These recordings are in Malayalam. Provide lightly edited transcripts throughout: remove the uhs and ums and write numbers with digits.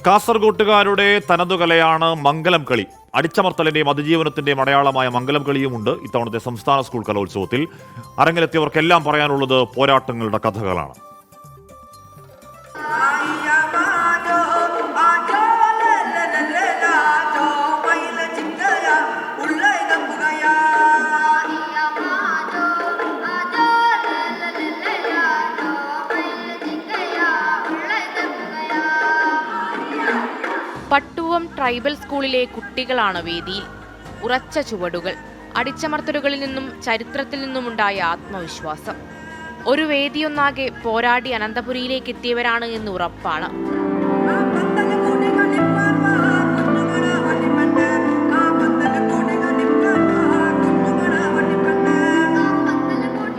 കാസർഗോട്ടുകാരുടെ തനതുകലയാണ് മംഗലം കളി. അടിച്ചമർത്തലിന്റെയും അതിജീവനത്തിന്റെയും അടയാളമായ മംഗലം കളിയുമുണ്ട് ഇത്തവണത്തെ സംസ്ഥാന സ്കൂൾ കലോത്സവത്തിൽ. അരങ്ങിലെത്തിയവർക്കെല്ലാം പറയാനുള്ളത് പോരാട്ടങ്ങളുടെ കഥകളാണ്. പട്ടുവം ട്രൈബൽ സ്കൂളിലെ കുട്ടികളാണ് വേദിയിൽ. ഉറച്ച ചുവടുകൾ, അടിച്ചമർത്തലുകളിൽ നിന്നും ചരിത്രത്തിൽ നിന്നുമുണ്ടായ ആത്മവിശ്വാസം. ഒരു വേദിയൊന്നാകെ പോരാടി അനന്തപുരിയിലേക്ക് എത്തിയവരാണ് എന്ന് ഉറപ്പാണ്.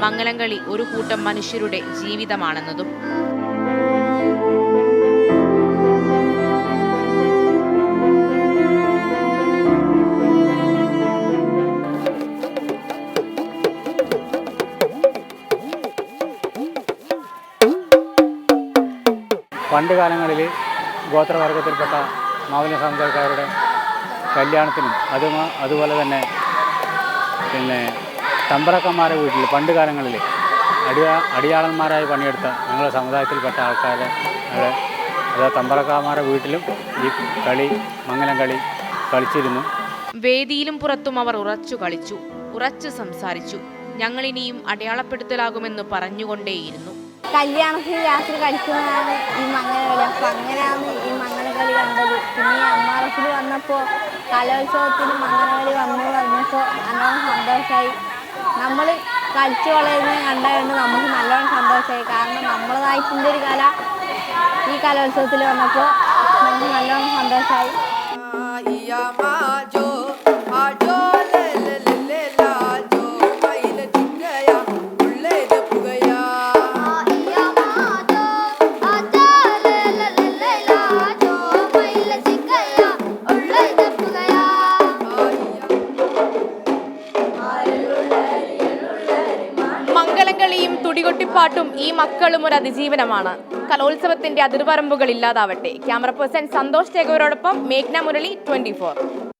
മംഗലംകളി ഒരു കൂട്ടം മനുഷ്യരുടെ ജീവിതമാണെന്നതും. പണ്ട് കാലങ്ങളിൽ ഗോത്രവർഗത്തിൽപ്പെട്ട മാവല സമുദായക്കാരുടെ കല്യാണത്തിനും അതുപോലെ തന്നെ തമ്പറക്കന്മാരുടെ വീട്ടിൽ പണ്ട് കാലങ്ങളിൽ അടിയാളന്മാരായി പണിയെടുത്ത ഞങ്ങളുടെ സമുദായത്തിൽപ്പെട്ട ആൾക്കാരെ അതായത് തമ്പറക്കന്മാരുടെ വീട്ടിലും ഈ കളി മംഗലം കളി കളിച്ചിരുന്നു. വേദിയിലും പുറത്തും അവർ ഉറച്ചു കളിച്ചു, ഉറച്ചു സംസാരിച്ചു. ഞങ്ങളിനിയും അടയാളപ്പെടുത്തലാകുമെന്ന് പറഞ്ഞുകൊണ്ടേയിരുന്നു. കല്യാണത്തിന് രാത്രി കളിക്കുന്നതാണ് ഈ മംഗലകളി. അപ്പം അങ്ങനെയാണ് ഈ മംഗലകളി കണ്ടത്. പിന്നെ ഈ അമ്മാറത്തിൽ വന്നപ്പോൾ കലോത്സവത്തിന് മംഗലകളി വന്നു പറഞ്ഞപ്പോൾ നല്ലോണം സന്തോഷമായി. നമ്മൾ കളിച്ചു വളരുന്നത് കണ്ടതുകൊണ്ട് നമുക്ക് നല്ലോണം സന്തോഷമായി. കാരണം നമ്മളതായിട്ടുള്ള ഒരു കല ഈ കലോത്സവത്തിൽ വന്നപ്പോൾ നമുക്ക് നല്ലോണം സന്തോഷമായി. മംഗലംകളിയും തുടികൊട്ടിപ്പാട്ടും ഈ മക്കളും ഒരു അതിജീവനമാണ്. കലോത്സവത്തിന്റെ അതിർവരമ്പുകൾ ഇല്ലാതാവട്ടെ. ക്യാമറ പേഴ്സൺ സന്തോഷ് ചേകവരോടൊപ്പം മേഘ്ന മുരളി, 24.